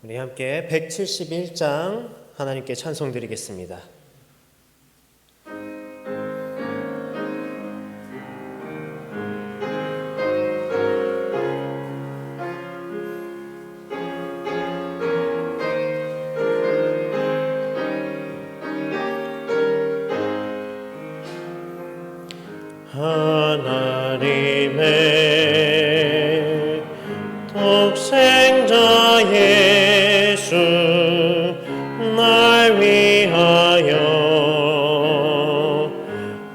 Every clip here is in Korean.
우리 함께 171장 하나님께 찬송 드리겠습니다. 하나님의 독생자 예수 날 위하여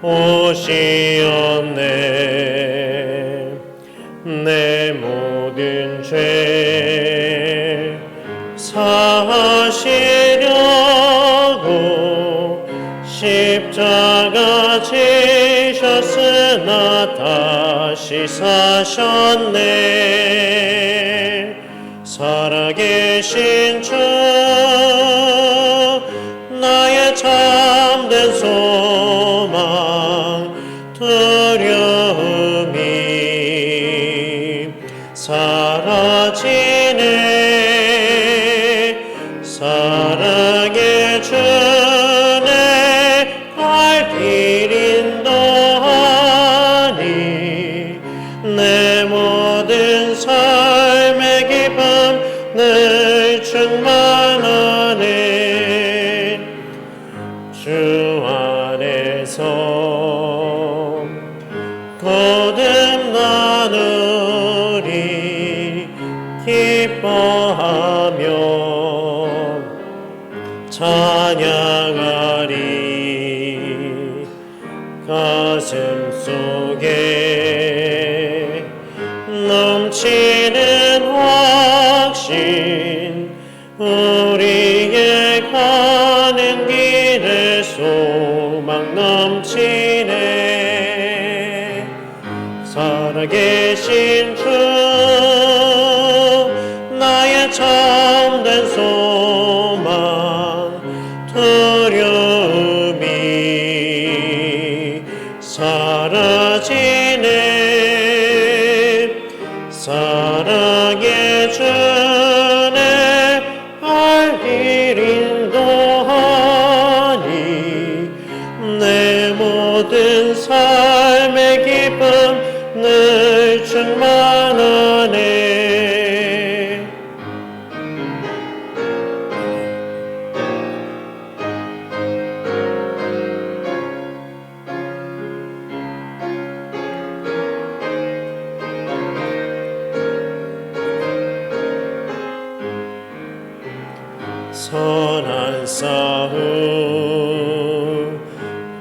오시었네. 내 모든 죄 사하시려고 십자가 지셨으나 다시 사셨네. 살아계신 주 나의 참된 소망 두려움이 사라지네. 사랑의 주네 갈 길 인도하니 내 모든 삶의 기쁨 늘 충만하네. 주 안에서 거듭 나누리 기뻐하며 찬양하리. 가슴 속에 넘치는 확신 우리의 가는 길에 소망 넘치네. 살아계신 주 나의 참된 소망 두려움이 사라지네. 사랑의 주네 갈 길 인도하니 내 모든 삶의 기쁨 늘 충만하네. 선한 싸움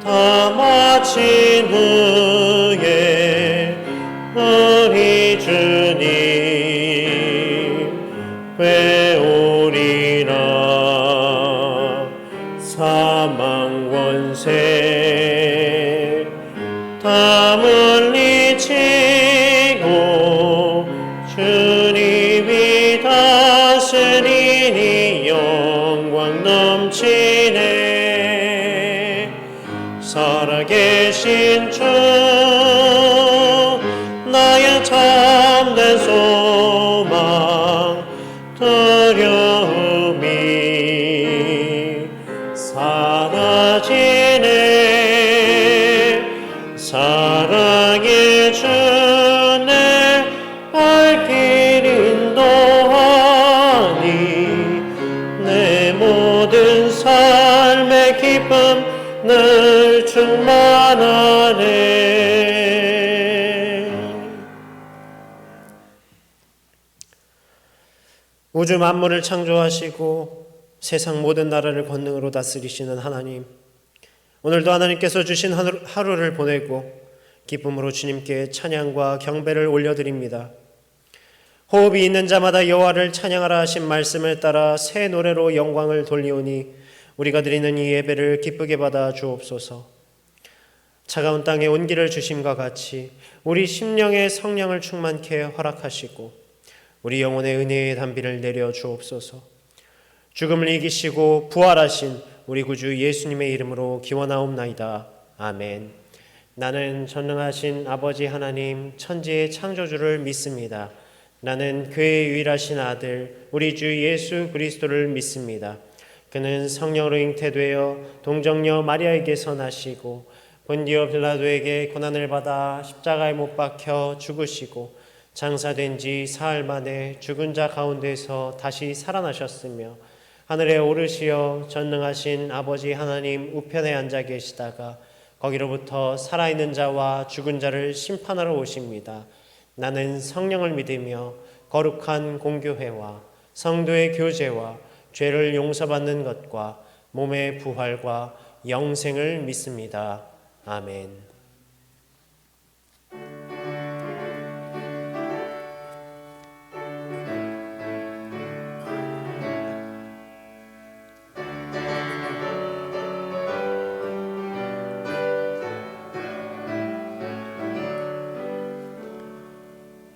다 마친 후에 우리 주님 외우리라. 사망 원세 다 물리치고 주님이 다스리니 영광 넘치네. 살아계신 주 나의 참된 소망 두려움이 사라지네. 사랑의 주네 갈 길 인도하니 내 모든 삶의 기쁨 늘 충만하네. 우주 만물을 창조하시고 세상 모든 나라를 권능으로 다스리시는 하나님, 오늘도 하나님께서 주신 하루를 보내고 기쁨으로 주님께 찬양과 경배를 올려드립니다. 호흡이 있는 자마다 여호와를 찬양하라 하신 말씀을 따라 새 노래로 영광을 돌리오니 우리가 드리는 이 예배를 기쁘게 받아 주옵소서. 차가운 땅에 온기를 주심과 같이 우리 심령의 성령을 충만케 허락하시고 우리 영혼의 은혜의 단비를 내려 주옵소서. 죽음을 이기시고 부활하신 우리 구주 예수님의 이름으로 기원하옵나이다. 아멘. 나는 전능하신 아버지 하나님 천지의 창조주를 믿습니다. 나는 그의 유일하신 아들 우리 주 예수 그리스도를 믿습니다. 그는 성령으로 잉태되어 동정녀 마리아에게서 나시고 본디오 빌라도에게 고난을 받아 십자가에 못 박혀 죽으시고 장사된 지 사흘 만에 죽은 자 가운데서 다시 살아나셨으며 하늘에 오르시어 전능하신 아버지 하나님 우편에 앉아 계시다가 거기로부터 살아있는 자와 죽은 자를 심판하러 오십니다. 나는 성령을 믿으며 거룩한 공교회와 성도의 교제와 죄를 용서받는 것과 몸의 부활과 영생을 믿습니다. 아멘.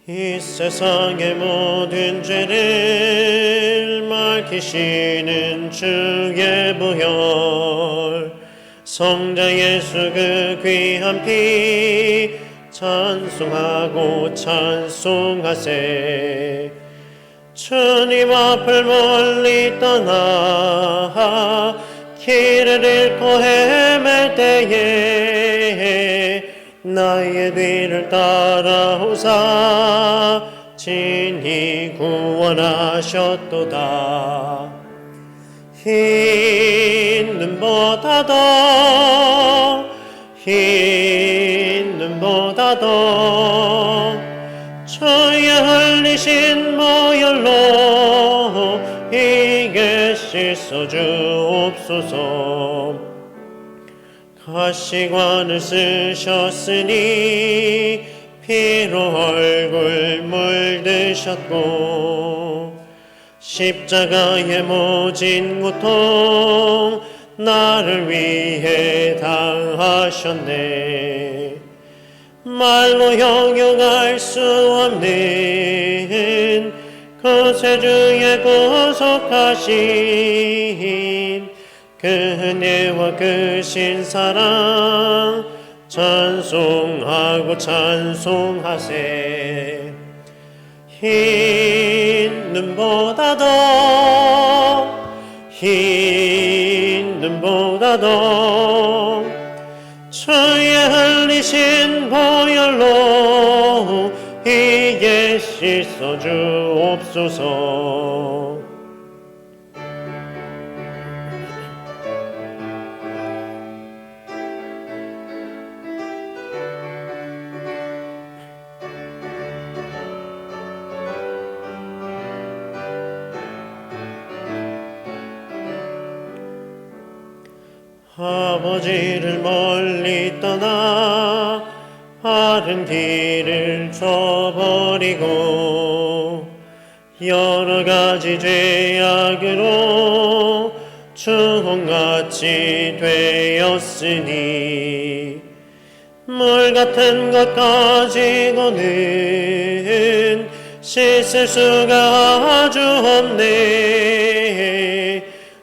이 세상의 모든 죄를 맡기시는 주의 보혈 성자 예수 그 귀한 피 찬송하고 찬송하세. 주님 앞을 멀리 떠나 길을 잃고 헤맬 때에 나의 뒤를 따라오사 친히 구원하셨도다. 흰 눈보다 더 주의 흘리신 보혈로 이게 씻어 주옵소서. 가시관을 쓰셨으니 피로 얼굴 물드셨고 십자가의 모진 고통 나를 위해 당하셨네. 말로 형용할 수 없는 구세주의 구속하신 그 은혜와 그 신사랑 찬송하고 찬송하세. 흰 눈보다 더 주의 흘리신 보혈로 이에 씻어 주옵소서. 아버지를 멀리 떠나 바른 길을 저버리고 여러 가지 죄악으로 주홍같이 되었으니 물 같은 것 가지고는 씻을 수가 아주 없네.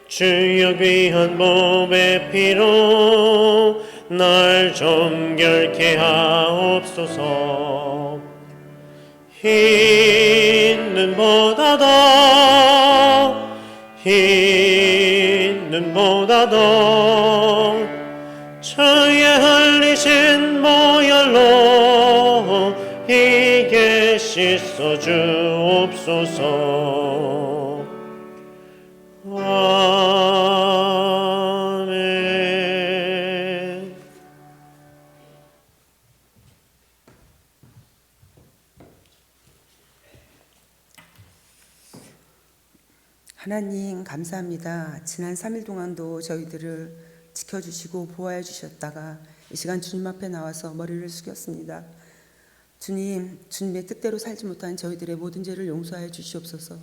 주여 귀한 몸의 피로 날 정결케 하옵소서. 흰 눈보다 더 주의 흘리신 보혈로 이게 씻어 주옵소서. 아멘. 하나님 감사합니다. 지난 3일 동안도 저희들을 지켜주시고 보호해 주셨다가 이 시간 주님 앞에 나와서 머리를 숙였습니다. 주님, 주님의 뜻대로 살지 못한 저희들의 모든 죄를 용서하여 주시옵소서.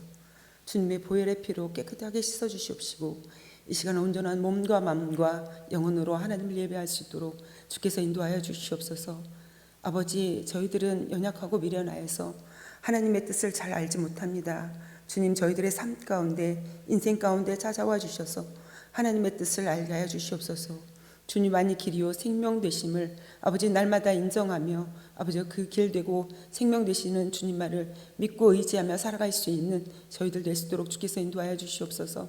주님의 보혈의 피로 깨끗하게 씻어 주시옵시고 이 시간 온전한 몸과 마음과 영혼으로 하나님을 예배할 수 있도록 주께서 인도하여 주시옵소서. 아버지, 저희들은 연약하고 미련하여서 하나님의 뜻을 잘 알지 못합니다. 주님, 저희들의 삶 가운데 인생 가운데 찾아와 주셔서 하나님의 뜻을 알게 하여 주시옵소서. 주님만이 길이요 생명 되심을 아버지 날마다 인정하며 아버지 그 길 되고 생명 되시는 주님만을 믿고 의지하며 살아갈 수 있는 저희들 될 수 있도록 주께서 인도하여 주시옵소서.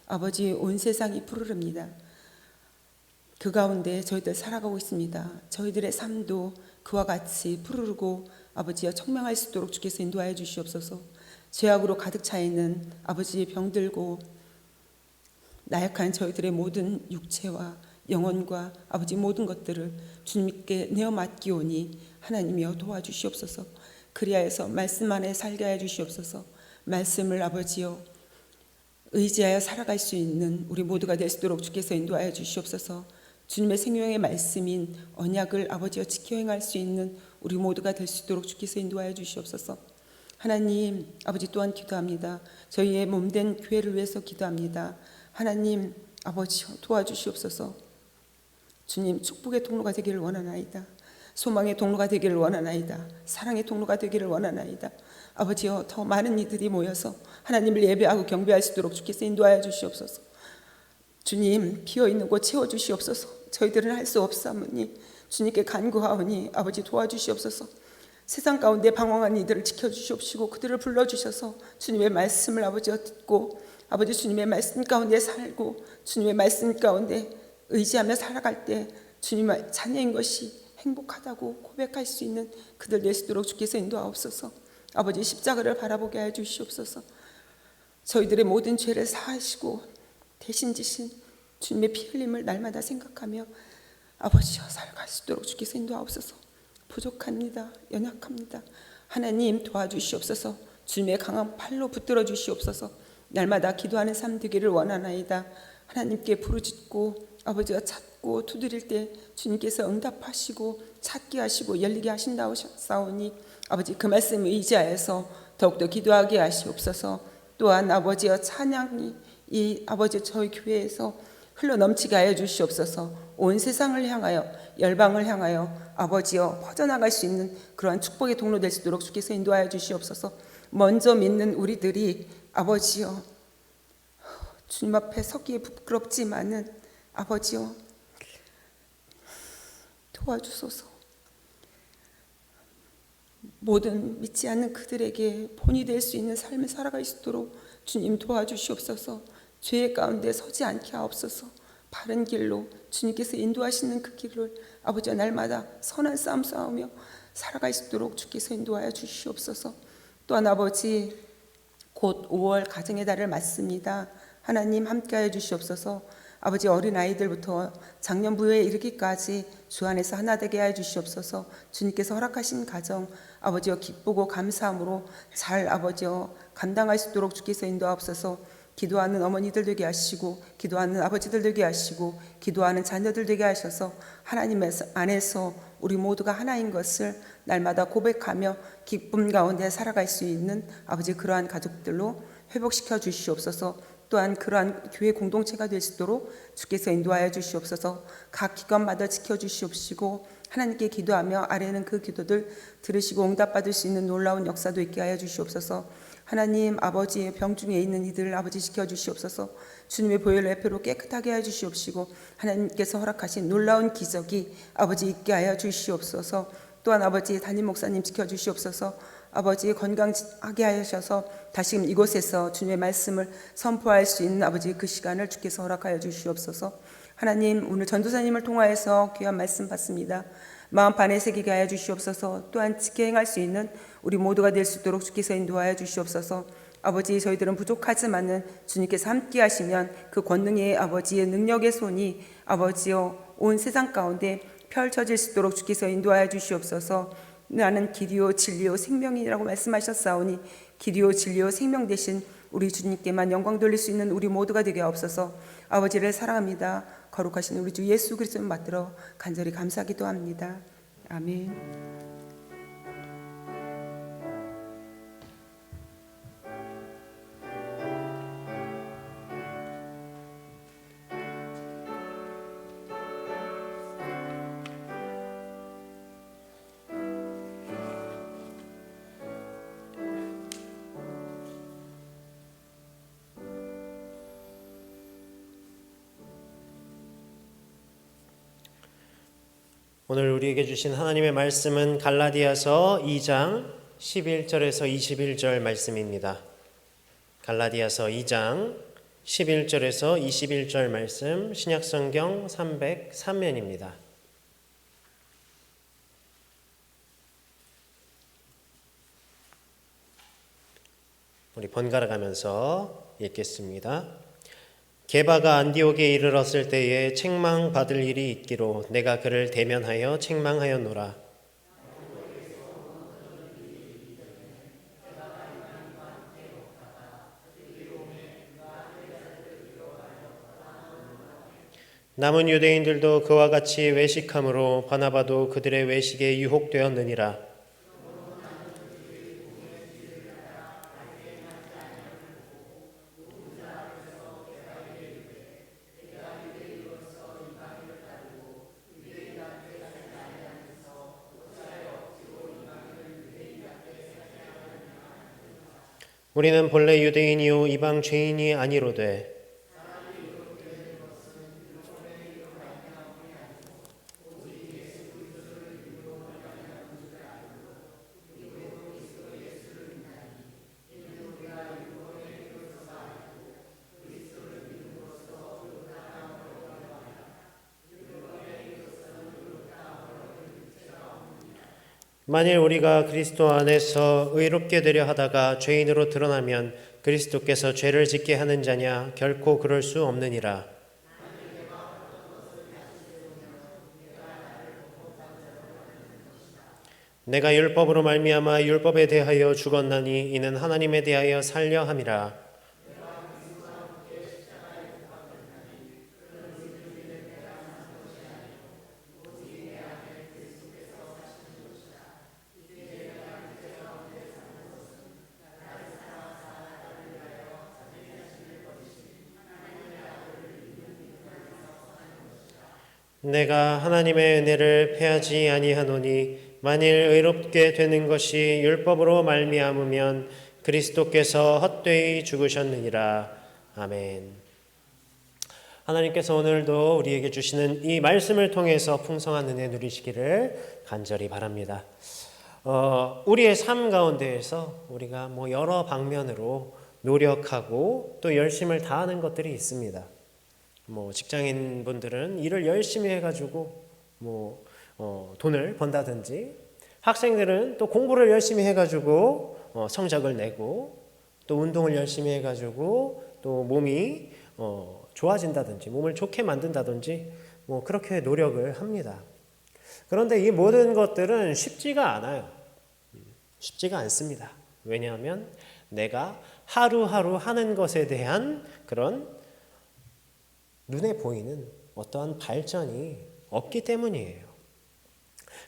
아버지 온 세상이 푸르릅니다. 그 가운데 저희들 살아가고 있습니다. 저희들의 삶도 그와 같이 푸르르고 아버지여 청명할 수 있도록 주께서 인도하여 주시옵소서. 죄악으로 가득 차 있는 아버지의 병들고 나약한 저희들의 모든 육체와 영혼과 아버지 모든 것들을 주님께 내어 맡기오니 하나님이여 도와주시옵소서. 그리하여서 말씀 안에 살게 하여 주시옵소서. 말씀을 아버지여 의지하여 살아갈 수 있는 우리 모두가 될 수 있도록 주께서 인도하여 주시옵소서. 주님의 생명의 말씀인 언약을 아버지여 지켜 행할 수 있는 우리 모두가 될 수 있도록 주께서 인도하여 주시옵소서. 하나님 아버지 또한 기도합니다. 저희의 몸된 교회를 위해서 기도합니다. 하나님 아버지여 도와주시옵소서. 주님 축복의 통로가 되기를 원하나이다. 소망의 통로가 되기를 원하나이다. 사랑의 통로가 되기를 원하나이다. 아버지여 더 많은 이들이 모여서 하나님을 예배하고 경배할 수 있도록 주께서 인도하여 주시옵소서. 주님 비어있는 곳 채워주시옵소서. 저희들은 할 수 없사오니 주님께 간구하오니 아버지 도와주시옵소서. 세상 가운데 방황한 이들을 지켜주시옵시고 그들을 불러주셔서 주님의 말씀을 아버지여 듣고 아버지 주님의 말씀 가운데 살고 주님의 말씀 가운데 의지하며 살아갈 때 주님의 자녀인 것이 행복하다고 고백할 수 있는 그들 될 수 있도록 주께서 인도하옵소서. 아버지 십자가를 바라보게 하여 주시옵소서. 저희들의 모든 죄를 사하시고 대신 지신 주님의 피 흘림을 날마다 생각하며 아버지여 살아갈 수 있도록 주께서 인도하옵소서. 부족합니다. 연약합니다. 하나님 도와주시옵소서. 주님의 강한 팔로 붙들어 주시옵소서. 날마다 기도하는 삶 되기를 원하나이다. 하나님께 부르짖고 아버지가 찾고 두드릴 때 주님께서 응답하시고 찾게 하시고 열리게 하신다오니 아버지 그 말씀 의지하여서 더욱더 기도하게 하시옵소서. 또한 아버지여 찬양이 이 아버지 저희 교회에서 흘러넘치게 하여 주시옵소서. 온 세상을 향하여 열방을 향하여 아버지여 퍼져나갈 수 있는 그러한 축복의 통로 될 수 있도록 주께서 인도하여 주시옵소서. 먼저 믿는 우리들이 아버지여 주님 앞에 서기에 부끄럽지만은 아버지여 도와주소서. 모든 믿지 않는 그들에게 본이 될 수 있는 삶을 살아갈 수 있도록 주님 도와주시옵소서. 죄 가운데 서지 않게 하옵소서. 바른 길로 주님께서 인도하시는 그 길을 아버지와 날마다 선한 싸움 싸우며 살아갈 수 있도록 주께서 인도하여 주시옵소서. 또한 아버지 곧 5월 가정의 달을 맞습니다. 하나님 함께하여 주시옵소서. 아버지 어린아이들부터 장년부에 이르기까지 주 안에서 하나 되게 하여 주시옵소서. 주님께서 허락하신 가정 아버지여 기쁘고 감사함으로 잘 아버지여 감당할 수 있도록 주께서 인도하옵소서. 기도하는 어머니들 되게 하시고 기도하는 아버지들 되게 하시고 기도하는 자녀들 되게 하셔서 하나님 안에서 우리 모두가 하나인 것을 날마다 고백하며 기쁨 가운데 살아갈 수 있는 아버지 그러한 가족들로 회복시켜 주시옵소서. 또한 그러한 교회 공동체가 될 수 있도록 주께서 인도하여 주시옵소서. 각 기관마다 지켜주시옵시고 하나님께 기도하며 아래는 그 기도들 들으시고 응답받을 수 있는 놀라운 역사도 있게 하여 주시옵소서. 하나님 아버지의 병중에 있는 이들을 아버지 지켜주시옵소서. 주님의 보혈 레페로 깨끗하게 하여 주시옵시고 하나님께서 허락하신 놀라운 기적이 아버지 있게 하여 주시옵소서. 또한 아버지 담임 목사님 지켜주시옵소서. 아버지 건강하게 하셔서 다시금 이곳에서 주님의 말씀을 선포할 수 있는 아버지 그 시간을 주께서 허락하여 주시옵소서. 하나님 오늘 전도사님을 통하여서 귀한 말씀 받습니다. 마음 반에 새기게 하여 주시옵소서. 또한 지켜 행할 수 있는 우리 모두가 될 수 있도록 주께서 인도하여 주시옵소서. 아버지 저희들은 부족하지만은 주님께서 함께 하시면 그 권능의 아버지의 능력의 손이 아버지여 온 세상 가운데 펼쳐질 수 있도록 주께서 인도하여 주시옵소서. 나는 길이요 진리요 생명이라고 말씀하셨사오니 길이요 진리요 생명 되신 우리 주님께만 영광 돌릴 수 있는 우리 모두가 되게 하옵소서. 아버지를 사랑합니다. 거룩하신 우리 주 예수 그리스도를 받들어 간절히 감사하기도 합니다. 아멘. 오늘 우리에게 주신 하나님의 말씀은 갈라디아서 2장 11절에서 21절 말씀입니다. 갈라디아서 2장 11절에서 21절 말씀, 신약성경 303면입니다. 우리 번갈아 가면서 읽겠습니다. 게바가 안디옥에 이르렀을 때에 책망받을 일이 있기로 내가 그를 대면하여 책망하였노라. 남은 유대인들도 그와 같이 외식함으로 바나바도 그들의 외식에 유혹되었느니라. 우리는 본래 유대인이요 이방 죄인이 아니로되 만일 우리가 그리스도 안에서 의롭게 되려 하다가 죄인으로 드러나면 그리스도께서 죄를 짓게 하는 자냐? 결코 그럴 수 없느니라. 내가 율법으로 말미암아 율법에 대하여 죽었나니 이는 하나님에 대하여 살려 함이라. 내가 하나님의 은혜를 패하지 아니하노니 만일 의롭게 되는 것이 율법으로 말미암으면 그리스도께서 헛되이 죽으셨느니라. 아멘. 하나님께서 오늘도 우리에게 주시는 이 말씀을 통해서 풍성한 은혜 누리시기를 간절히 바랍니다. 우리의 삶 가운데에서 우리가 여러 방면으로 노력하고 또 열심을 다하는 것들이 있습니다. 직장인 분들은 일을 열심히 해가지고 돈을 번다든지, 학생들은 또 공부를 열심히 해가지고 성적을 내고, 또 운동을 열심히 해가지고 또 몸이 좋아진다든지, 몸을 좋게 만든다든지, 그렇게 노력을 합니다. 그런데 이 모든 것들은 쉽지가 않아요. 쉽지가 않습니다. 왜냐하면 내가 하루하루 하는 것에 대한 그런 눈에 보이는 어떠한 발전이 없기 때문이에요.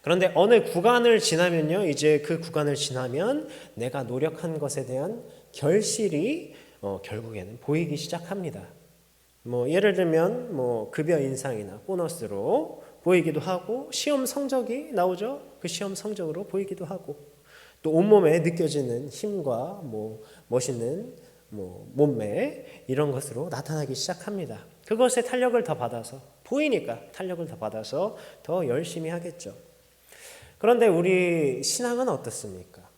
그런데 어느 구간을 지나면요, 이제 그 구간을 지나면 내가 노력한 것에 대한 결실이 결국에는 보이기 시작합니다. 예를 들면 급여 인상이나 보너스로 보이기도 하고, 시험 성적이 나오죠. 그 시험 성적으로 보이기도 하고, 또 온몸에 느껴지는 힘과 멋있는 몸매, 이런 것으로 나타나기 시작합니다. 그것에 탄력을 더 받아서, 보이니까 탄력을 더 받아서 더 열심히 하겠죠. 그런데 우리 신앙은 어떻습니까?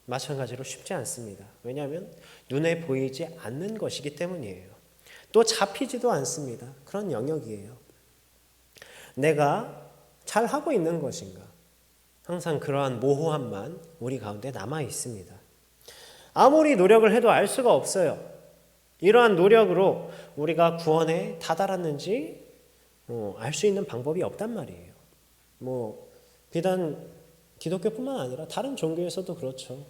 마찬가지로 쉽지 않습니다. 왜냐하면 눈에 보이지 않는 것이기 때문이에요. 또 잡히지도 않습니다. 그런 영역이에요. 내가 잘하고 있는 것인가? 항상 그러한 모호함만 우리 가운데 남아 있습니다. 아무리 노력을 해도 알 수가 없어요. 이러한 노력으로 우리가 구원에 다다랐는지 알 수 있는 방법이 없단 말이에요. 비단 기독교뿐만 아니라 다른 종교에서도 그렇죠.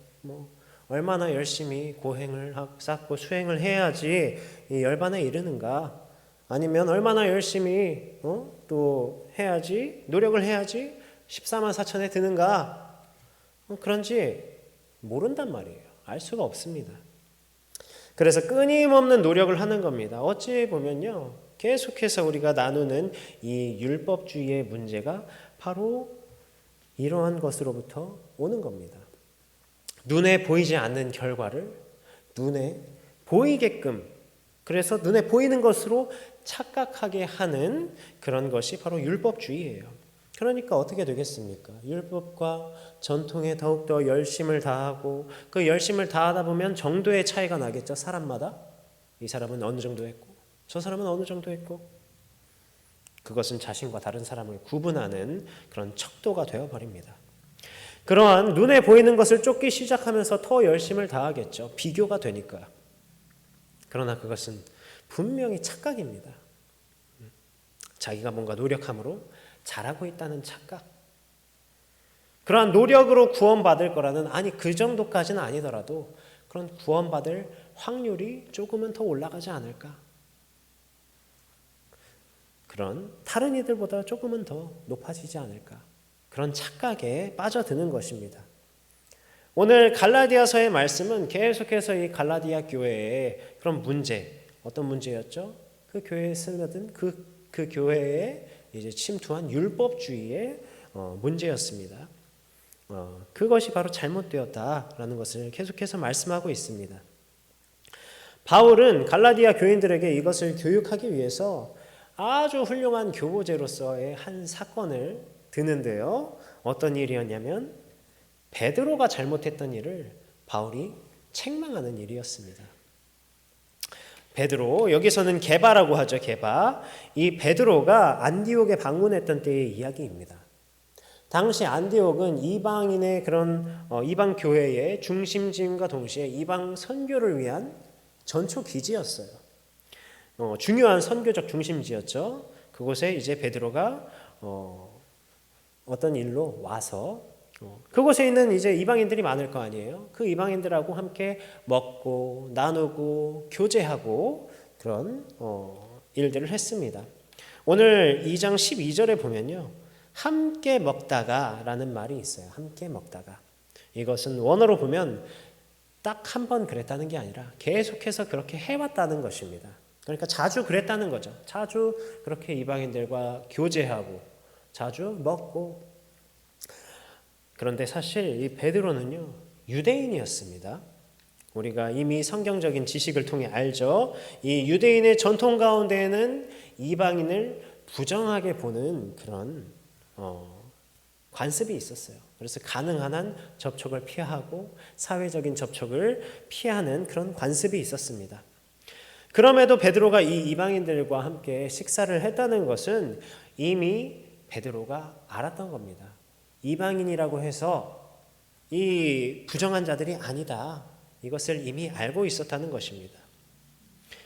얼마나 열심히 고행을 쌓고 수행을 해야지 이 열반에 이르는가? 아니면 얼마나 열심히 또 해야지, 노력을 해야지 14만 4천에 드는가? 그런지 모른단 말이에요. 알 수가 없습니다. 그래서 끊임없는 노력을 하는 겁니다. 어찌 보면요, 계속해서 우리가 나누는 이 율법주의의 문제가 바로 이러한 것으로부터 오는 겁니다. 눈에 보이지 않는 결과를 눈에 보이게끔, 그래서 눈에 보이는 것으로 착각하게 하는 그런 것이 바로 율법주의예요. 그러니까 어떻게 되겠습니까? 율법과 전통에 더욱더 열심을 다하고 그 열심을 다하다 보면 정도의 차이가 나겠죠. 사람마다. 이 사람은 어느 정도 했고 저 사람은 어느 정도 했고 그것은 자신과 다른 사람을 구분하는 그런 척도가 되어버립니다. 그러한 눈에 보이는 것을 쫓기 시작하면서 더 열심을 다하겠죠. 비교가 되니까. 그러나 그것은 분명히 착각입니다. 자기가 뭔가 노력함으로 잘하고 있다는 착각. 그러한 노력으로 구원받을 거라는, 아니 그 정도까지는 아니더라도 그런 구원받을 확률이 조금은 더 올라가지 않을까. 그런 다른 이들보다 조금은 더 높아지지 않을까. 그런 착각에 빠져드는 것입니다. 오늘 갈라디아서의 말씀은 계속해서 이 갈라디아 교회의 그런 문제, 어떤 문제였죠? 그 교회에 스며든 그 교회에 이제 침투한 율법주의의 문제였습니다. 그것이 바로 잘못되었다라는 것을 계속해서 말씀하고 있습니다. 바울은 갈라디아 교인들에게 이것을 교육하기 위해서 아주 훌륭한 교보제로서의 한 사건을 드는데요. 어떤 일이었냐면 베드로가 잘못했던 일을 바울이 책망하는 일이었습니다. 베드로, 여기서는 게바라고 하죠. 게바. 이 베드로가 안디옥에 방문했던 때의 이야기입니다. 당시 안디옥은 이방인의 그런 이방 교회의 중심지임과 동시에 이방 선교를 위한 전초 기지였어요. 중요한 선교적 중심지였죠. 그곳에 이제 베드로가 어떤 일로 와서 그곳에 있는 이제 이방인들이 많을 거 아니에요. 그 이방인들하고 함께 먹고 나누고 교제하고 그런 일들을 했습니다. 오늘 2장 12절에 보면요. 함께 먹다가 라는 말이 있어요. 함께 먹다가. 이것은 원어로 보면 딱 한 번 그랬다는 게 아니라 계속해서 그렇게 해왔다는 것입니다. 그러니까 자주 그랬다는 거죠. 자주 그렇게 이방인들과 교제하고 자주 먹고. 그런데 사실 이 베드로는요, 유대인이었습니다. 우리가 이미 성경적인 지식을 통해 알죠. 이 유대인의 전통 가운데에는 이방인을 부정하게 보는 그런 관습이 있었어요. 그래서 가능한 한 접촉을 피하고 사회적인 접촉을 피하는 그런 관습이 있었습니다. 그럼에도 베드로가 이 이방인들과 함께 식사를 했다는 것은 이미 베드로가 알았던 겁니다. 이방인이라고 해서 이 부정한 자들이 아니다. 이것을 이미 알고 있었다는 것입니다.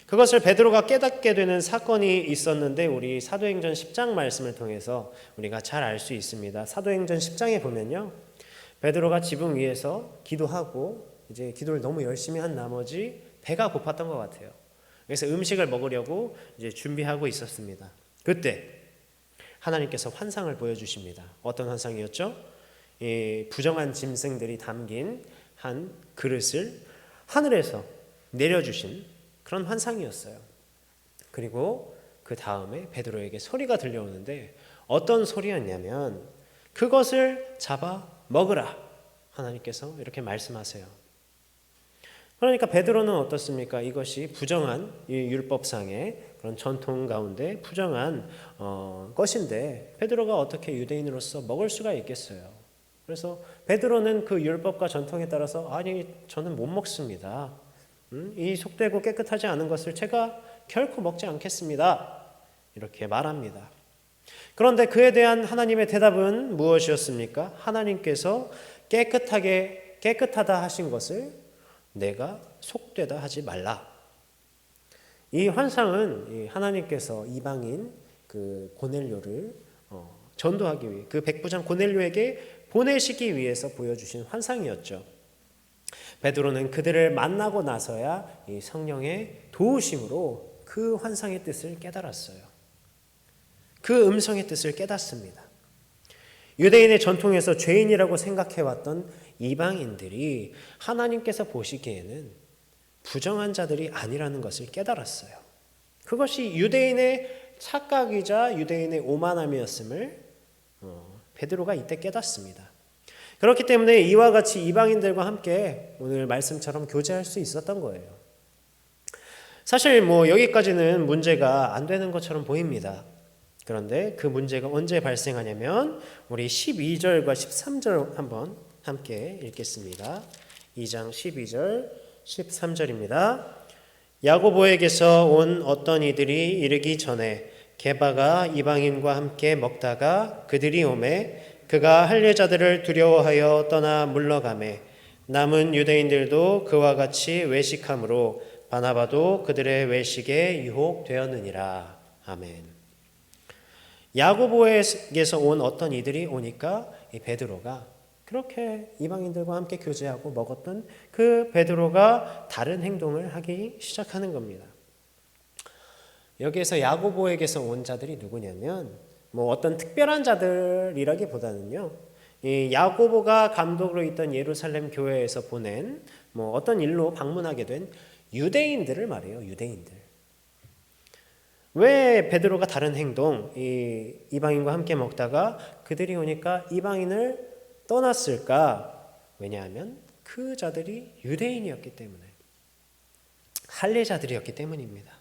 그것을 베드로가 깨닫게 되는 사건이 있었는데 우리 사도행전 10장 말씀을 통해서 우리가 잘 알 수 있습니다. 사도행전 10장에 보면요. 베드로가 지붕 위에서 기도하고 이제 기도를 너무 열심히 한 나머지 배가 고팠던 것 같아요. 그래서 음식을 먹으려고 이제 준비하고 있었습니다. 그때 하나님께서 환상을 보여주십니다. 어떤 환상이었죠? 이 부정한 짐승들이 담긴 한 그릇을 하늘에서 내려주신 그런 환상이었어요. 그리고 그 다음에 베드로에게 소리가 들려오는데 어떤 소리였냐면 그것을 잡아 먹으라. 하나님께서 이렇게 말씀하세요. 그러니까 베드로는 어떻습니까? 이것이 부정한 이 율법상의 그런 전통 가운데 부정한 것인데 베드로가 어떻게 유대인으로서 먹을 수가 있겠어요? 그래서 베드로는 그 율법과 전통에 따라서 아니 저는 못 먹습니다. 이 속되고 깨끗하지 않은 것을 제가 결코 먹지 않겠습니다. 이렇게 말합니다. 그런데 그에 대한 하나님의 대답은 무엇이었습니까? 하나님께서 깨끗하다 하신 것을 내가 속되다 하지 말라. 이 환상은 하나님께서 이방인 그 고넬료를 전도하기 위해 그 백부장 고넬료에게 보내시기 위해서 보여주신 환상이었죠. 베드로는 그들을 만나고 나서야 이 성령의 도우심으로 그 환상의 뜻을 깨달았어요. 그 음성의 뜻을 깨닫습니다. 유대인의 전통에서 죄인이라고 생각해왔던 이방인들이 하나님께서 보시기에는 부정한 자들이 아니라는 것을 깨달았어요. 그것이 유대인의 착각이자 유대인의 오만함이었음을 베드로가 이때 깨닫습니다. 그렇기 때문에 이와 같이 이방인들과 함께 오늘 말씀처럼 교제할 수 있었던 거예요. 사실 여기까지는 문제가 안 되는 것처럼 보입니다. 그런데 그 문제가 언제 발생하냐면 우리 12절과 13절 한번 함께 읽겠습니다. 2장 12절 13절입니다. 야고보에게서 온 어떤 이들이 이르기 전에 게바가 이방인과 함께 먹다가 그들이 오매 그가 할례자들을 두려워하여 떠나 물러가매 남은 유대인들도 그와 같이 외식함으로 바나바도 그들의 외식에 유혹되었느니라. 아멘. 야고보에게서 온 어떤 이들이 오니까 이 베드로가 그렇게 이방인들과 함께 교제하고 먹었던 그 베드로가 다른 행동을 하기 시작하는 겁니다. 여기에서 야고보에게서 온 자들이 누구냐면 어떤 특별한 자들이라기보다는요, 이 야고보가 감독으로 있던 예루살렘 교회에서 보낸 어떤 일로 방문하게 된 유대인들을 말해요. 유대인들. 왜 베드로가 다른 행동, 이방인과 함께 먹다가 그들이 오니까 이방인을 떠났을까? 왜냐하면 그 자들이 유대인이었기 때문에, 할례자들이었기 때문입니다.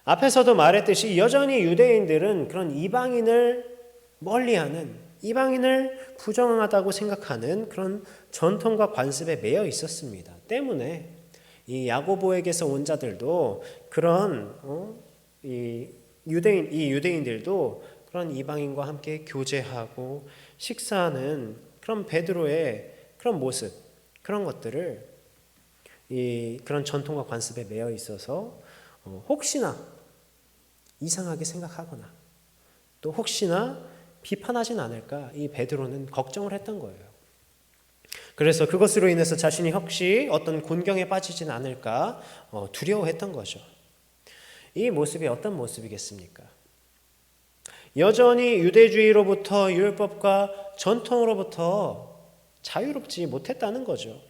앞에서도 말했듯이 여전히 유대인들은 그런 이방인을 멀리하는, 이방인을 부정하다고 생각하는 그런 전통과 관습에 매여 있었습니다. 때문에 이 야고보에게서 온 자들도 그런 이 유대인들도 그런 이방인과 함께 교제하고 식사하는 그런 베드로의 그런 모습, 그런 것들을 그런 전통과 관습에 매여 있어서 혹시나 이상하게 생각하거나 또 혹시나 비판하진 않을까 이 베드로는 걱정을 했던 거예요. 그래서 그것으로 인해서 자신이 혹시 어떤 곤경에 빠지진 않을까 두려워했던 거죠. 이 모습이 어떤 모습이겠습니까? 여전히 유대주의로부터 율법과 전통으로부터 자유롭지 못했다는 거죠.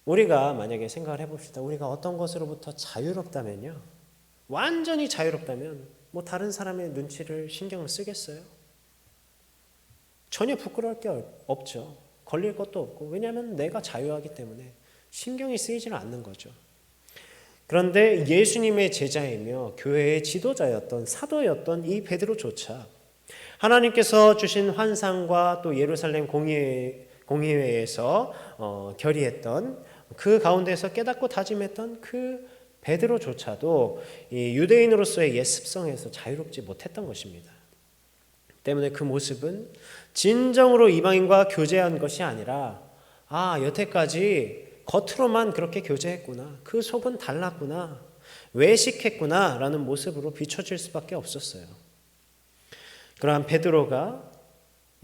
우리가 만약에 생각을 해봅시다. 우리가 어떤 것으로부터 자유롭다면요, 완전히 자유롭다면 다른 사람의 눈치를 신경을 쓰겠어요? 전혀 부끄러울 게 없죠. 걸릴 것도 없고, 왜냐하면 내가 자유하기 때문에 신경이 쓰이지는 않는 거죠. 그런데 예수님의 제자이며 교회의 지도자였던 사도였던 이 베드로조차 하나님께서 주신 환상과 또 예루살렘 공의회에서 결의했던 그 가운데서 깨닫고 다짐했던 그 베드로조차도 이 유대인으로서의 옛 습성에서 자유롭지 못했던 것입니다. 때문에 그 모습은 진정으로 이방인과 교제한 것이 아니라 여태까지 겉으로만 그렇게 교제했구나, 그 속은 달랐구나, 외식했구나 라는 모습으로 비춰질 수밖에 없었어요. 그러한 베드로가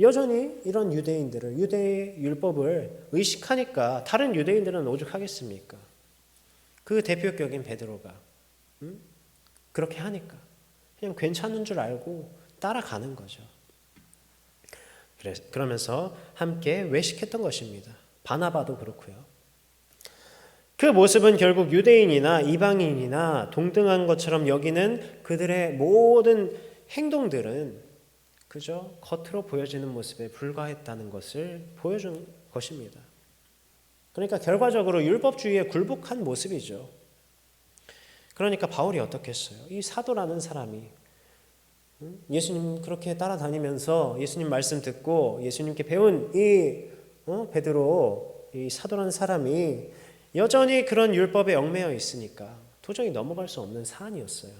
여전히 이런 유대인들을, 유대의 율법을 의식하니까 다른 유대인들은 오죽하겠습니까? 그 대표격인 베드로가 그렇게 하니까 그냥 괜찮은 줄 알고 따라가는 거죠. 그러면서 함께 외식했던 것입니다. 바나바도 그렇고요. 그 모습은 결국 유대인이나 이방인이나 동등한 것처럼 여기는 그들의 모든 행동들은 그저 겉으로 보여지는 모습에 불과했다는 것을 보여준 것입니다. 그러니까 결과적으로 율법주의에 굴복한 모습이죠. 그러니까 바울이 어떻게 했어요? 이 사도라는 사람이 예수님 그렇게 따라다니면서 예수님 말씀 듣고 예수님께 배운 이 베드로, 이 사도라는 사람이 여전히 그런 율법에 얽매여 있으니까 도저히 넘어갈 수 없는 사안이었어요.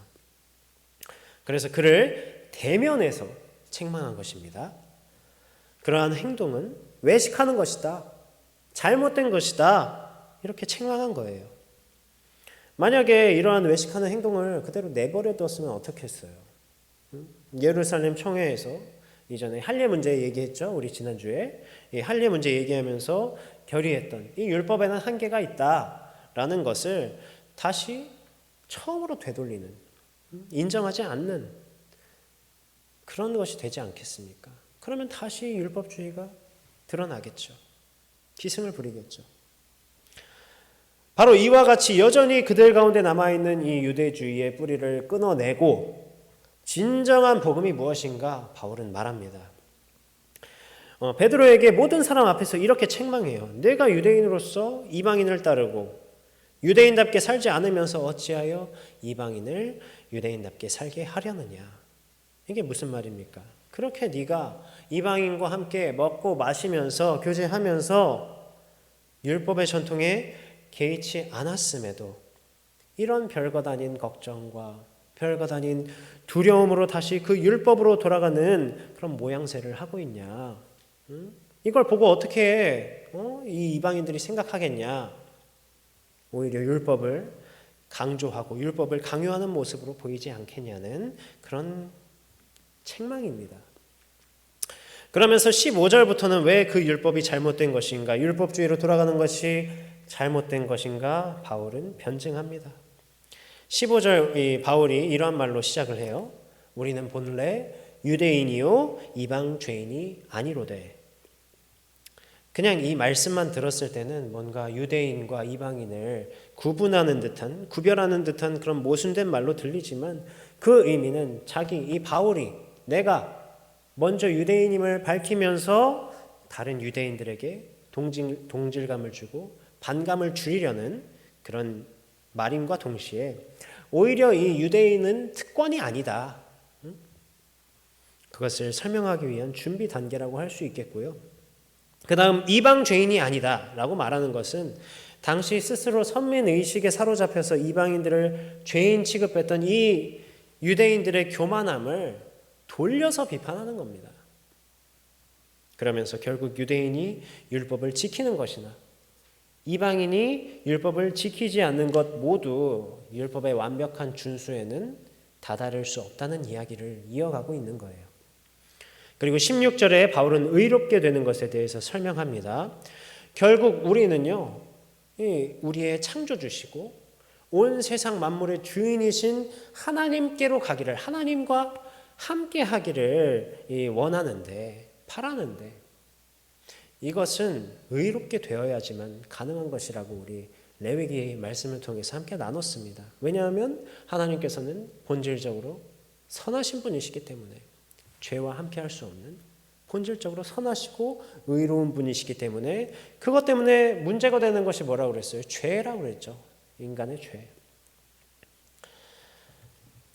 그래서 그를 대면해서 책망한 것입니다. 그러한 행동은 외식하는 것이다, 잘못된 것이다, 이렇게 책망한 거예요. 만약에 이러한 외식하는 행동을 그대로 내버려 두었으면 어떻게 했어요? 예루살렘 총회에서 이전에 할례 문제 얘기했죠. 우리 지난주에 이 할례 문제 얘기하면서 결의했던 이 율법에는 한계가 있다라는 것을 다시 처음으로 되돌리는, 인정하지 않는 그런 것이 되지 않겠습니까? 그러면 다시 율법주의가 드러나겠죠. 기승을 부리겠죠. 바로 이와 같이 여전히 그들 가운데 남아있는 이 유대주의의 뿌리를 끊어내고 진정한 복음이 무엇인가 바울은 말합니다. 베드로에게 모든 사람 앞에서 이렇게 책망해요. 내가 유대인으로서 이방인을 따르고 유대인답게 살지 않으면서 어찌하여 이방인을 유대인답게 살게 하려느냐. 이게 무슨 말입니까? 그렇게 네가 이방인과 함께 먹고 마시면서 교제하면서 율법의 전통에 개의치 않았음에도 이런 별것 아닌 걱정과 별것 아닌 두려움으로 다시 그 율법으로 돌아가는 그런 모양새를 하고 있냐? 이걸 보고 어떻게 이 이방인들이 생각하겠냐? 오히려 율법을 강조하고 율법을 강요하는 모습으로 보이지 않겠냐는 그런 책망입니다. 그러면서 15절부터는 왜 그 율법이 잘못된 것인가, 율법주의로 돌아가는 것이 잘못된 것인가 바울은 변증합니다. 15절 바울이 이러한 말로 시작을 해요. 우리는 본래 유대인이요 이방 죄인이 아니로되. 그냥 이 말씀만 들었을 때는 뭔가 유대인과 이방인을 구분하는 듯한, 구별하는 듯한 그런 모순된 말로 들리지만 그 의미는 이 바울이 내가 먼저 유대인임을 밝히면서 다른 유대인들에게 동질감을 주고 반감을 주려는 그런 말임과 동시에 오히려 이 유대인은 특권이 아니다. 그것을 설명하기 위한 준비 단계라고 할 수 있겠고요. 그 다음 이방 죄인이 아니다 라고 말하는 것은 당시 스스로 선민의식에 사로잡혀서 이방인들을 죄인 취급했던 이 유대인들의 교만함을 돌려서 비판하는 겁니다. 그러면서 결국 유대인이 율법을 지키는 것이나 이방인이 율법을 지키지 않는 것 모두 율법의 완벽한 준수에는 다다를 수 없다는 이야기를 이어가고 있는 거예요. 그리고 16절에 바울은 의롭게 되는 것에 대해서 설명합니다. 결국 우리는요, 우리의 창조주시고 온 세상 만물의 주인이신 하나님께로 가기를, 하나님과 함께 하기를 원하는데, 바라는데 이것은 의롭게 되어야지만 가능한 것이라고 우리 레위기의 말씀을 통해서 함께 나눴습니다. 왜냐하면 하나님께서는 본질적으로 선하신 분이시기 때문에 죄와 함께 할 수 없는 본질적으로 선하시고 의로운 분이시기 때문에 그것 때문에 문제가 되는 것이 뭐라고 그랬어요? 죄라고 그랬죠. 인간의 죄.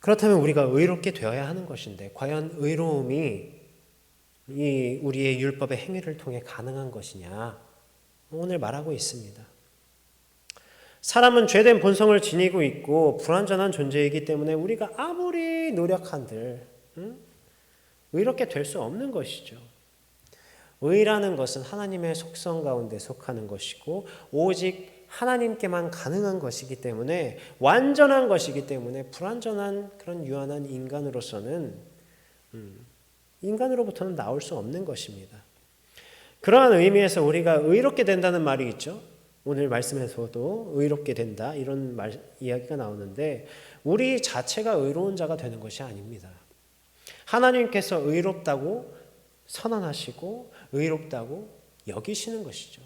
그렇다면 우리가 의롭게 되어야 하는 것인데 과연 의로움이 이 우리의 율법의 행위를 통해 가능한 것이냐? 오늘 말하고 있습니다. 사람은 죄된 본성을 지니고 있고 불완전한 존재이기 때문에 우리가 아무리 노력한들 의롭게 될 수 없는 것이죠. 의라는 것은 하나님의 속성 가운데 속하는 것이고 오직 하나님께만 가능한 것이기 때문에 완전한 것이기 때문에 불완전한 그런 유한한 인간으로서는 인간으로부터는 나올 수 없는 것입니다. 그러한 의미에서 우리가 의롭게 된다는 말이 있죠. 오늘 말씀에서도 의롭게 된다 이런 이야기가 나오는데 우리 자체가 의로운 자가 되는 것이 아닙니다. 하나님께서 의롭다고 선언하시고 의롭다고 여기시는 것이죠.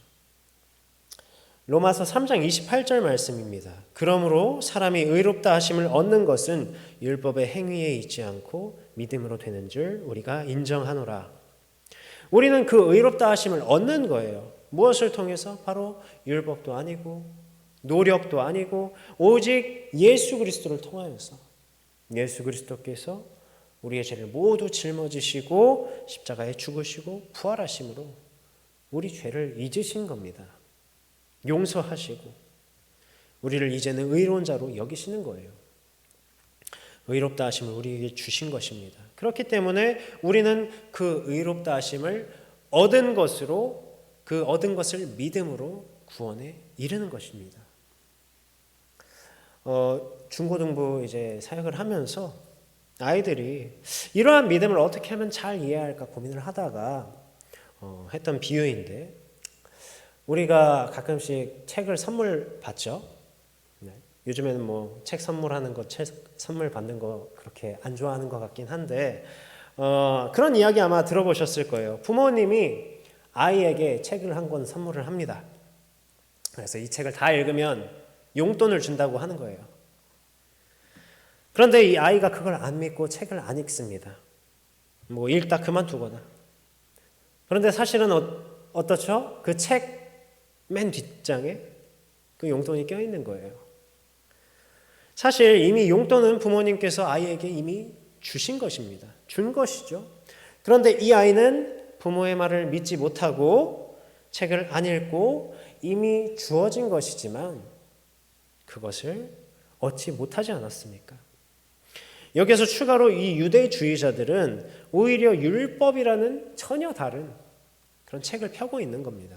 로마서 3장 28절 말씀입니다. 그러므로 사람이 의롭다 하심을 얻는 것은 율법의 행위에 있지 않고 믿음으로 되는 줄 우리가 인정하노라. 우리는 그 의롭다 하심을 얻는 거예요. 무엇을 통해서? 바로 율법도 아니고 노력도 아니고 오직 예수 그리스도를 통하여서 예수 그리스도께서 우리의 죄를 모두 짊어지시고 십자가에 죽으시고 부활하심으로 우리 죄를 잊으신 겁니다. 용서하시고 우리를 이제는 의로운 자로 여기시는 거예요. 의롭다 하심을 우리에게 주신 것입니다. 그렇기 때문에 우리는 그 의롭다 하심을 얻은 것으로 그 얻은 것을 믿음으로 구원에 이르는 것입니다. 중고등부 이제 사역을 하면서 아이들이 이러한 믿음을 어떻게 하면 잘 이해할까 고민을 하다가 했던 비유인데 우리가 가끔씩 책을 선물 받죠. 네. 요즘에는 뭐 책 선물하는 거, 책 선물 받는 거 그렇게 안 좋아하는 것 같긴 한데 그런 이야기 아마 들어보셨을 거예요. 부모님이 아이에게 책을 한 권 선물을 합니다. 그래서 이 책을 다 읽으면 용돈을 준다고 하는 거예요. 그런데 이 아이가 그걸 안 믿고 책을 안 읽습니다. 뭐 읽다 그만두거나. 그런데 사실은 어떻죠? 그 책 맨 뒷장에 그 용돈이 껴있는 거예요. 사실 이미 용돈은 부모님께서 아이에게 이미 주신 것입니다. 준 것이죠. 그런데 이 아이는 부모의 말을 믿지 못하고 책을 안 읽고 이미 주어진 것이지만 그것을 얻지 못하지 않았습니까? 여기서 추가로 이 유대주의자들은 오히려 율법이라는 전혀 다른 그런 책을 펴고 있는 겁니다.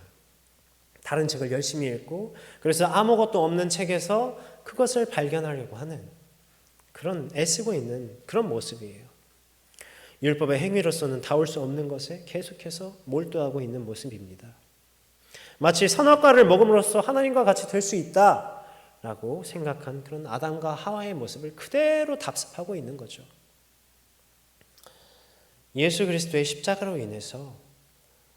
다른 책을 열심히 읽고 그래서 아무것도 없는 책에서 그것을 발견하려고 하는 그런 애쓰고 있는 그런 모습이에요. 율법의 행위로서는 닿을 수 없는 것에 계속해서 몰두하고 있는 모습입니다. 마치 선악과를 먹음으로써 하나님과 같이 될 수 있다라고 생각한 그런 아담과 하와의 모습을 그대로 답습하고 있는 거죠. 예수 그리스도의 십자가로 인해서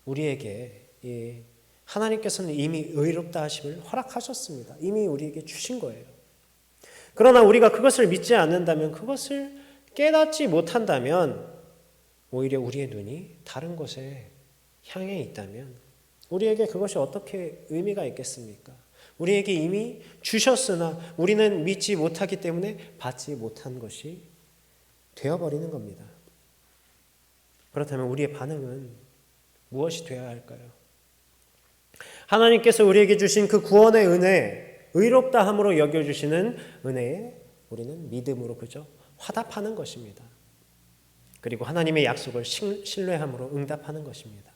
우리에게 하나님께서는 이미 의롭다 하심을 허락하셨습니다. 이미 우리에게 주신 거예요. 그러나 우리가 그것을 믿지 않는다면, 그것을 깨닫지 못한다면 오히려 우리의 눈이 다른 곳에 향해 있다면 우리에게 그것이 어떻게 의미가 있겠습니까? 우리에게 이미 주셨으나 우리는 믿지 못하기 때문에 받지 못한 것이 되어버리는 겁니다. 그렇다면 우리의 반응은 무엇이 되어야 할까요? 하나님께서 우리에게 주신 그 구원의 은혜, 의롭다함으로 여겨주시는 은혜에 우리는 믿음으로 그저 화답하는 것입니다. 그리고 하나님의 약속을 신뢰함으로 응답하는 것입니다.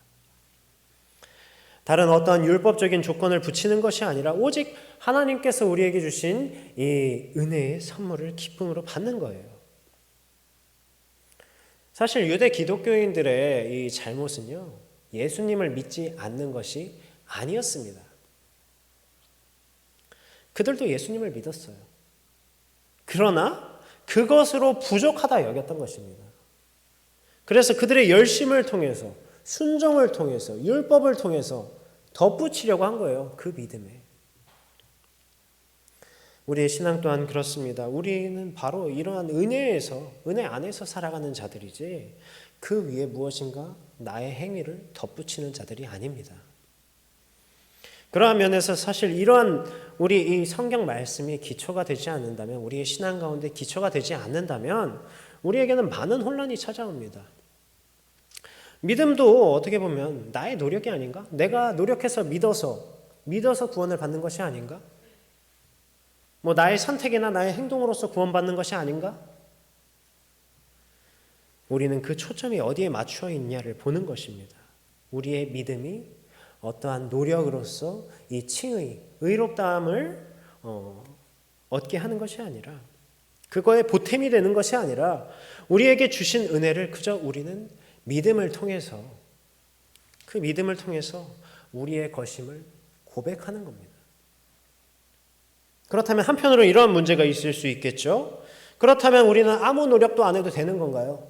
다른 어떠한 율법적인 조건을 붙이는 것이 아니라 오직 하나님께서 우리에게 주신 이 은혜의 선물을 기쁨으로 받는 거예요. 사실 유대 기독교인들의 이 잘못은요, 예수님을 믿지 않는 것이 아니었습니다. 그들도 예수님을 믿었어요. 그러나 그것으로 부족하다 여겼던 것입니다. 그래서 그들의 열심을 통해서, 순종을 통해서, 율법을 통해서 덧붙이려고 한 거예요. 그 믿음에. 우리의 신앙 또한 그렇습니다. 우리는 바로 이러한 은혜에서, 은혜 안에서 살아가는 자들이지 그 위에 무엇인가 나의 행위를 덧붙이는 자들이 아닙니다. 그러한 면에서 사실 이러한 우리 이 성경 말씀이 기초가 되지 않는다면, 우리의 신앙 가운데 기초가 되지 않는다면 우리에게는 많은 혼란이 찾아옵니다. 믿음도 어떻게 보면 나의 노력이 아닌가? 내가 노력해서 믿어서 구원을 받는 것이 아닌가? 뭐 나의 선택이나 나의 행동으로서 구원받는 것이 아닌가? 우리는 그 초점이 어디에 맞추어 있냐를 보는 것입니다. 우리의 믿음이 어떠한 노력으로서 이 칭의, 의롭다함을 얻게 하는 것이 아니라, 그거에 보탬이 되는 것이 아니라 우리에게 주신 은혜를 그저 우리는 믿음을 통해서, 그 믿음을 통해서 우리의 것임을 고백하는 겁니다. 그렇다면 한편으로 이러한 문제가 있을 수 있겠죠. 그렇다면 우리는 아무 노력도 안 해도 되는 건가요?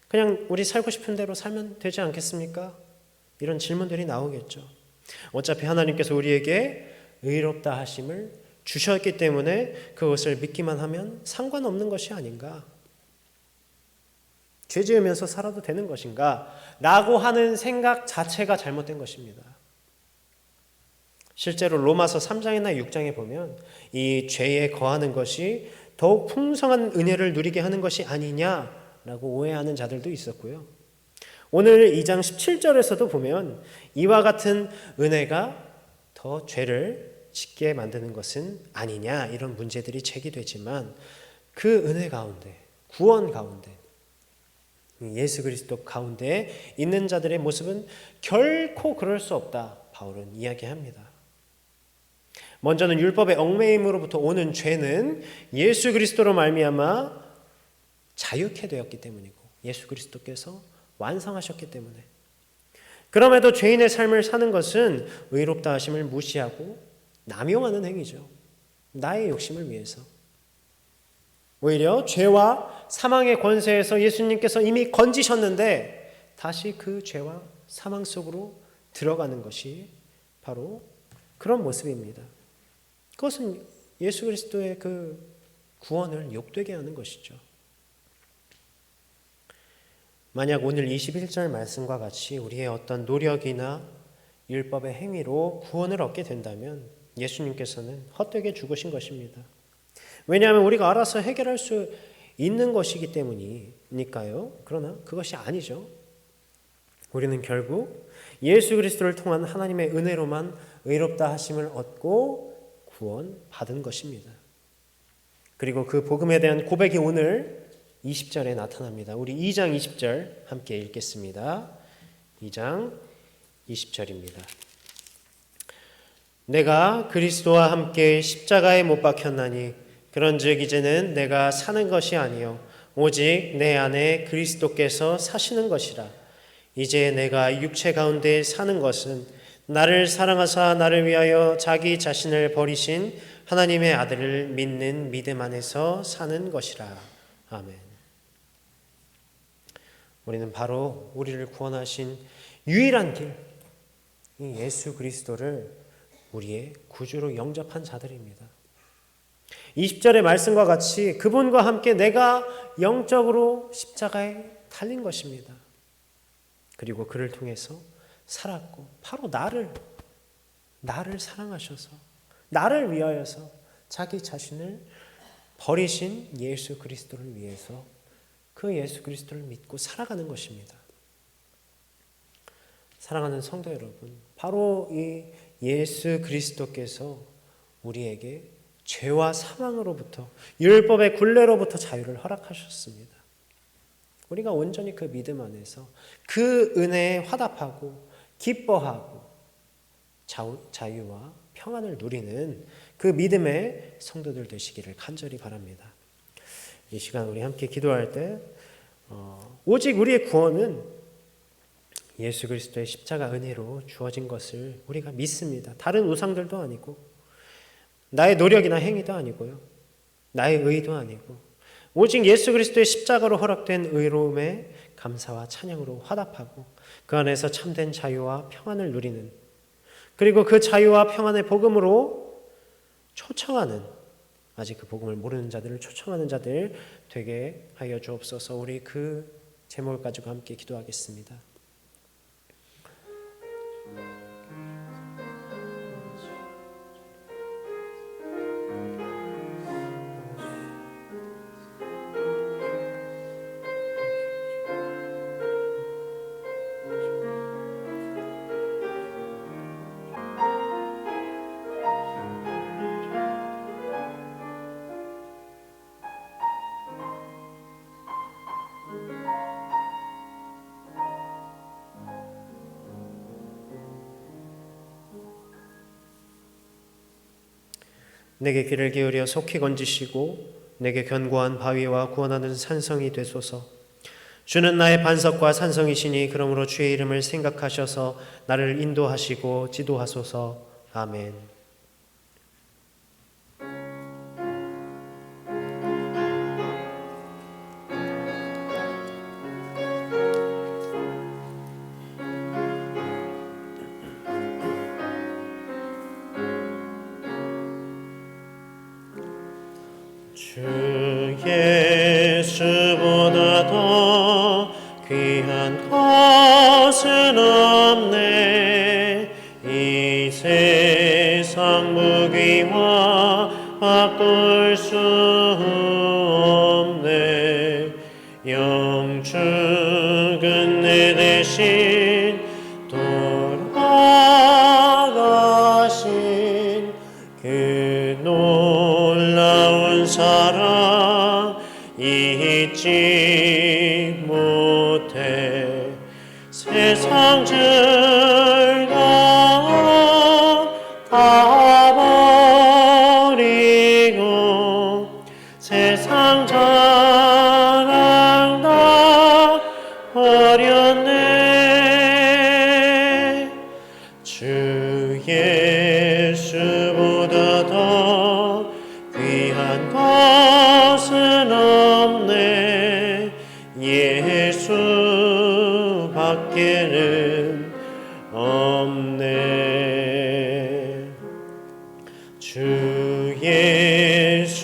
그냥 우리 살고 싶은 대로 살면 되지 않겠습니까? 이런 질문들이 나오겠죠. 어차피 하나님께서 우리에게 의롭다 하심을 주셨기 때문에 그것을 믿기만 하면 상관없는 것이 아닌가? 죄 지으면서 살아도 되는 것인가? 라고 하는 생각 자체가 잘못된 것입니다. 실제로 로마서 3장이나 6장에 보면 이 죄에 거하는 것이 더욱 풍성한 은혜를 누리게 하는 것이 아니냐라고 오해하는 자들도 있었고요. 오늘 2장 17절에서도 보면 이와 같은 은혜가 더 죄를 짓게 만드는 것은 아니냐, 이런 문제들이 제기되지만 그 은혜 가운데, 구원 가운데, 예수 그리스도 가운데 있는 자들의 모습은 결코 그럴 수 없다, 바울은 이야기합니다. 먼저는 율법의 얽매임으로부터 오는 죄는 예수 그리스도로 말미암아 자유케 되었기 때문이고, 예수 그리스도께서 완성하셨기 때문에. 그럼에도 죄인의 삶을 사는 것은 의롭다 하심을 무시하고 남용하는 행위죠. 나의 욕심을 위해서. 오히려 죄와 사망의 권세에서 예수님께서 이미 건지셨는데 다시 그 죄와 사망 속으로 들어가는 것이 바로 그런 모습입니다. 그것은 예수 그리스도의 그 구원을 욕되게 하는 것이죠. 만약 오늘 21절 말씀과 같이 우리의 어떤 노력이나 율법의 행위로 구원을 얻게 된다면 예수님께서는 헛되게 죽으신 것입니다. 왜냐하면 우리가 알아서 해결할 수 있는 것이기 때문이니까요. 그러나 그것이 아니죠. 우리는 결국 예수 그리스도를 통한 하나님의 은혜로만 의롭다 하심을 얻고 구원받은 것입니다. 그리고 그 복음에 대한 고백이 오늘 20절에 나타납니다. 우리 2장 20절 함께 읽겠습니다. 2장 20절입니다. 내가 그리스도와 함께 십자가에 못 박혔나니 그런즉 이제는 내가 사는 것이 아니요 오직 내 안에 그리스도께서 사시는 것이라. 이제 내가 육체 가운데 사는 것은 나를 사랑하사 나를 위하여 자기 자신을 버리신 하나님의 아들을 믿는 믿음 안에서 사는 것이라. 아멘. 우리는 바로 우리를 구원하신 유일한 길, 이 예수 그리스도를 우리의 구주로 영접한 자들입니다. 20절의 말씀과 같이 그분과 함께 내가 영적으로 십자가에 달린 것입니다. 그리고 그를 통해서 살았고 바로 나를 사랑하셔서 나를 위하여서 자기 자신을 버리신 예수 그리스도를 위해서 그 예수 그리스도를 믿고 살아가는 것입니다. 사랑하는 성도 여러분, 바로 이 예수 그리스도께서 우리에게 죄와 사망으로부터 율법의 굴레로부터 자유를 허락하셨습니다. 우리가 온전히 그 믿음 안에서 그 은혜에 화답하고 기뻐하고 자유와 평안을 누리는 그 믿음의 성도들 되시기를 간절히 바랍니다. 이 시간 우리 함께 기도할 때 오직 우리의 구원은 예수 그리스도의 십자가 은혜로 주어진 것을 우리가 믿습니다. 다른 우상들도 아니고 나의 노력이나 행위도 아니고요. 나의 의도 아니고 오직 예수 그리스도의 십자가로 허락된 의로움에 감사와 찬양으로 화답하고 그 안에서 참된 자유와 평안을 누리는, 그리고 그 자유와 평안의 복음으로 초청하는, 아직 그 복음을 모르는 자들을 초청하는 자들 되게 하여 주옵소서. 우리 그 제목을 가지고 함께 기도하겠습니다. 내게 귀를 기울여 속히 건지시고 내게 견고한 바위와 구원하는 산성이 되소서. 주는 나의 반석과 산성이시니 그러므로 주의 이름을 생각하셔서 나를 인도하시고 지도하소서. 아멘. 주 예수보다 더 귀한 것은 없네. 이 세상 무기와 바꿀 수 없네. 영축은 내 대신 돌아가신 그 놀라운 사랑 잊지 못해. 세상 즐거움 다 버리고 세상 자랑 다 버렸네. 주 예수보다 더 귀한 것은 없네. 예수 밖에는 없네. 주 예수보다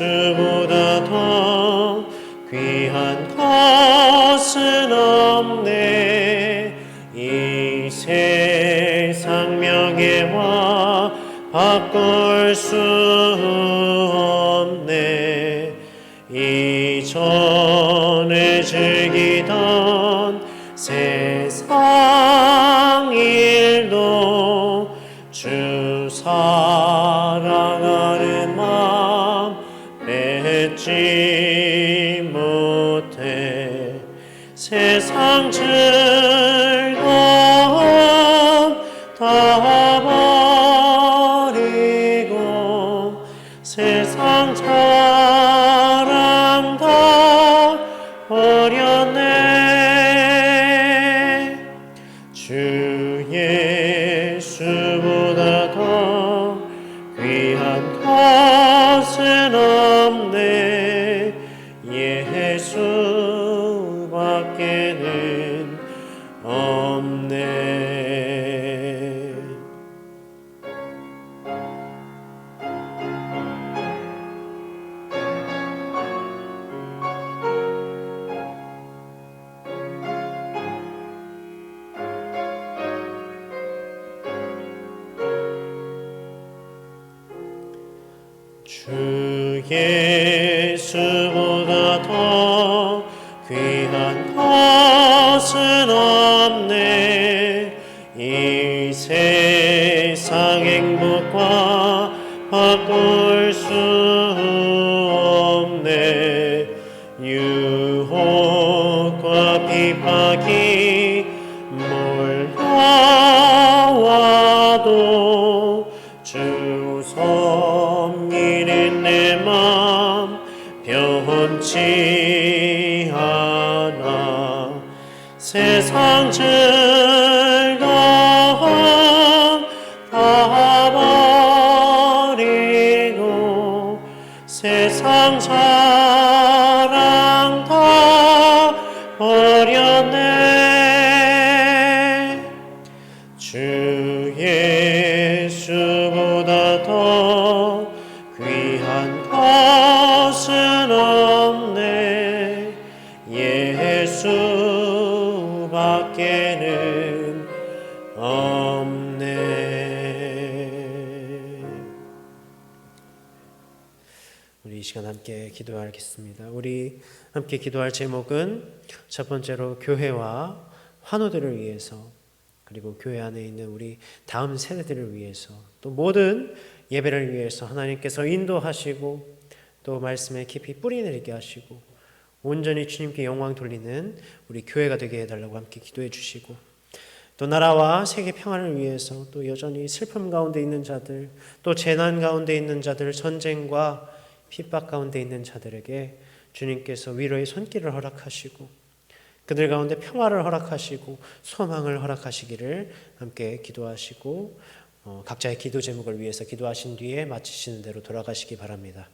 더 귀한 것은 없네. 이 세상 명예와 바꿀 수 없네. 세상 일도 주 사랑하는 마음 맺지 못해 세상 즐거움 다 버리고 세상 자랑 다 버렸네. 주 예수보다 더 귀한 것은 없네. 예수밖에는 없네. 주 예수보다 더 귀한 것은 없네. 이 세상 행복과 바꿀 수 없네. 유혹과 핍박이 몰려와도 주 섬기는 내 맘 변치 않아. 세상 즐거움 다 버리고 세상 자랑 다 버렸네. 주 예수보다 더 귀한 것은 없네. 예수밖에는 없네. 우리 이 시간 함께 기도하겠습니다. 우리 함께 기도할 제목은 첫 번째로 교회와 환우들을 위해서, 그리고 교회 안에 있는 우리 다음 세대들을 위해서, 또 모든 예배를 위해서 하나님께서 인도하시고 또 말씀에 깊이 뿌리내리게 하시고 온전히 주님께 영광 돌리는 우리 교회가 되게 해달라고 함께 기도해 주시고, 또 나라와 세계 평화를 위해서 또 여전히 슬픔 가운데 있는 자들, 또 재난 가운데 있는 자들, 전쟁과 핍박 가운데 있는 자들에게 주님께서 위로의 손길을 허락하시고 그들 가운데 평화를 허락하시고 소망을 허락하시기를 함께 기도하시고 각자의 기도 제목을 위해서 기도하신 뒤에 마치시는 대로 돌아가시기 바랍니다.